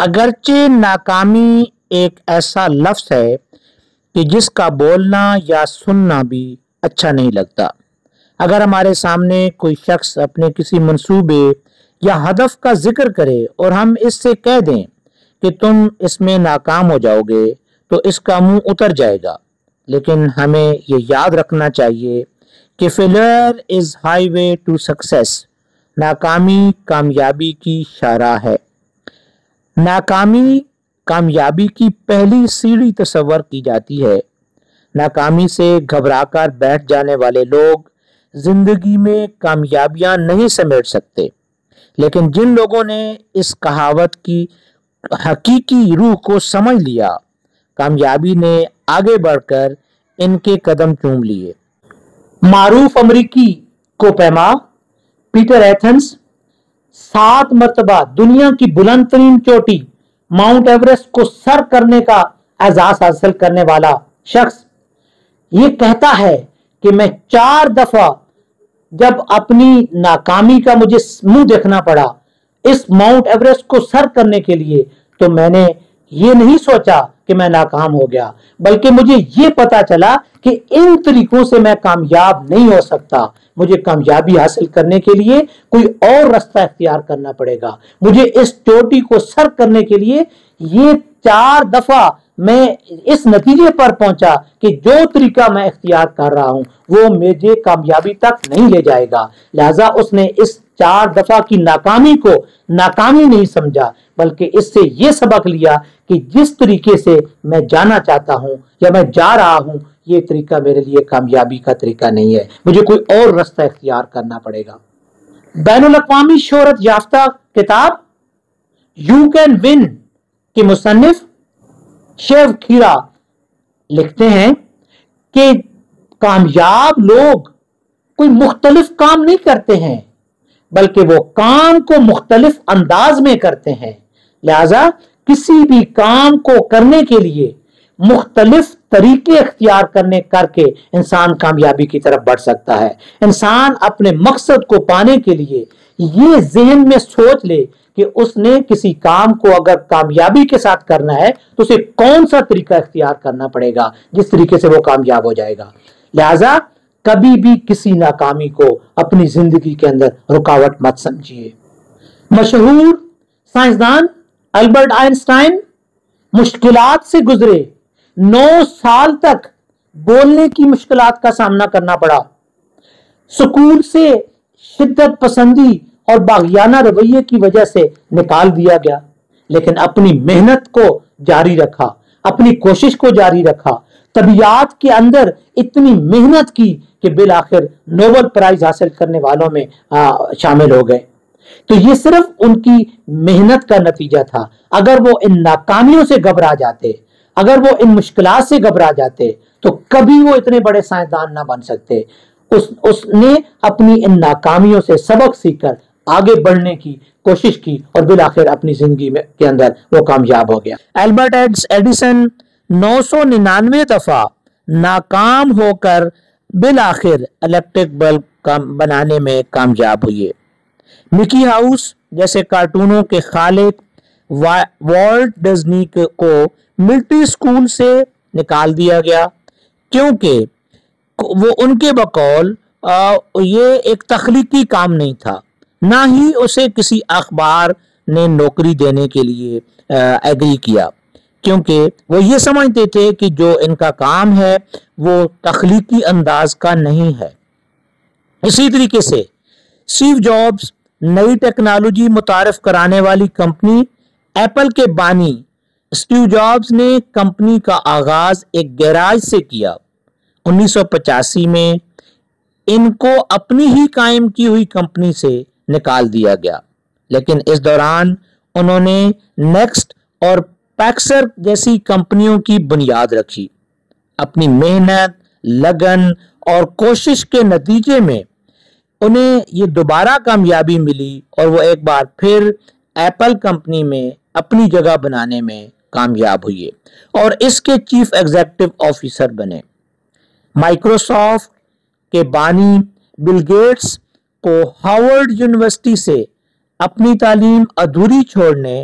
اگرچہ ناکامی ایک ایسا لفظ ہے کہ جس کا بولنا یا سننا بھی اچھا نہیں لگتا۔ اگر ہمارے سامنے کوئی شخص اپنے کسی منصوبے یا ہدف کا ذکر کرے اور ہم اس سے کہہ دیں کہ تم اس میں ناکام ہو جاؤ گے تو اس کا منہ اتر جائے گا، لیکن ہمیں یہ یاد رکھنا چاہیے کہ failure is highway to success, ناکامی کامیابی کی شاہراہ ہے۔ ناکامی کامیابی کی پہلی سیڑھی تصور کی جاتی ہے۔ ناکامی سے گھبرا کر بیٹھ جانے والے لوگ زندگی میں کامیابیاں نہیں سمیٹ سکتے، لیکن جن لوگوں نے اس کہاوت کی حقیقی روح کو سمجھ لیا، کامیابی نے آگے بڑھ کر ان کے قدم چوم لیے۔ معروف امریکی کوپیما پیٹر ایتھنز 7 مرتبہ دنیا کی بلند ترین چوٹی ماؤنٹ ایورسٹ کو سر کرنے کا اعزاز حاصل کرنے والا شخص یہ کہتا ہے کہ میں 4 دفعہ جب اپنی ناکامی کا مجھے منہ دیکھنا پڑا اس ماؤنٹ ایورسٹ کو سر کرنے کے لیے، تو میں نے یہ نہیں سوچا کہ میں ناکام ہو گیا، بلکہ مجھے یہ پتا چلا کہ ان طریقوں سے میں کامیاب نہیں ہو سکتا۔ مجھے کامیابی حاصل کرنے کے لیے کوئی اور راستہ اختیار کرنا پڑے گا۔ مجھے اس چوٹی کو سر کرنے کے لیے یہ 4 دفعہ میں اس نتیجے پر پہنچا کہ جو طریقہ میں اختیار کر رہا ہوں وہ مجھے کامیابی تک نہیں لے جائے گا۔ لہذا اس نے اس 4 دفعہ کی ناکامی کو ناکامی نہیں سمجھا، بلکہ اس سے یہ سبق لیا کہ جس طریقے سے میں جانا چاہتا ہوں یا میں جا رہا ہوں یہ طریقہ میرے لیے کامیابی کا طریقہ نہیں ہے، مجھے کوئی اور راستہ اختیار کرنا پڑے گا۔ بین الاقوامی شہرت یافتہ کتاب یو کین ون کے مصنف شیو کھیرا لکھتے ہیں کہ کامیاب لوگ کوئی مختلف کام نہیں کرتے ہیں، بلکہ وہ کام کو مختلف انداز میں کرتے ہیں۔ لہذا کسی بھی کام کو کرنے کے لیے مختلف طریقے اختیار کر کے انسان کامیابی کی طرف بڑھ سکتا ہے۔ انسان اپنے مقصد کو پانے کے لیے یہ ذہن میں سوچ لے کہ اس نے کسی کام کو اگر کامیابی کے ساتھ کرنا ہے تو اسے کون سا طریقہ اختیار کرنا پڑے گا جس طریقے سے وہ کامیاب ہو جائے گا۔ لہذا کبھی بھی کسی ناکامی کو اپنی زندگی کے اندر رکاوٹ مت سمجھیے۔ مشہور سائنسدان البرٹ آئنسٹائن مشکلات سے گزرے، 9 سال تک بولنے کی مشکلات کا سامنا کرنا پڑا، سکول سے شدت پسندی اور باغیانہ رویے کی وجہ سے نکال دیا گیا، لیکن اپنی محنت کو جاری رکھا، اپنی کوشش کو جاری رکھا، طبیعیات کے اندر اتنی محنت کی کہ بالآخر نوبل پرائز حاصل کرنے والوں میں شامل ہو گئے۔ تو یہ صرف ان کی محنت کا نتیجہ تھا۔ اگر وہ ان ناکامیوں سے گھبرا جاتے، اگر وہ ان مشکلات سے گھبرا جاتے تو کبھی وہ اتنے بڑے سائنسدان نہ بن سکتے۔ اس نے اپنی ان ناکامیوں سے سبق سیکھ کر آگے بڑھنے کی کوشش کی اور بالآخر اپنی زندگی کے اندر وہ کامیاب ہو گیا۔ البرٹ ایڈیسن 999 دفعہ ناکام ہو کر بالآخر الیکٹرک بلب بنانے میں کامیاب ہوئے۔ مکی ہاؤس جیسے کارٹونوں کے خالق والٹ ڈزنی کو ملٹری اسکول سے نکال دیا گیا کیونکہ وہ ان کے بقول یہ ایک تخلیقی کام نہیں تھا، نہ ہی اسے کسی اخبار نے نوکری دینے کے لیے ایگری کیا، کیونکہ وہ یہ سمجھتے تھے کہ جو ان کا کام ہے وہ تخلیقی انداز کا نہیں ہے۔ اسی طریقے سے اسٹیو جابز نئی ٹیکنالوجی متعارف کرانے والی کمپنی ایپل کے بانی اسٹیو جابز نے کمپنی کا آغاز ایک گیراج سے کیا۔ 1985 میں ان کو اپنی ہی قائم کی ہوئی کمپنی سے نکال دیا گیا، لیکن اس دوران انہوں نے نیکسٹ اور پیکسر جیسی کمپنیوں کی بنیاد رکھی۔ اپنی محنت، لگن اور کوشش کے نتیجے میں انہیں یہ دوبارہ کامیابی ملی اور وہ ایک بار پھر ایپل کمپنی میں اپنی جگہ بنانے میں کامیاب ہوئے اور اس کے چیف ایگزیکٹو آفیسر بنے۔ مائکروسافٹ کے بانی بل گیٹس کو ہارورڈ یونیورسٹی سے اپنی تعلیم ادھوری چھوڑنے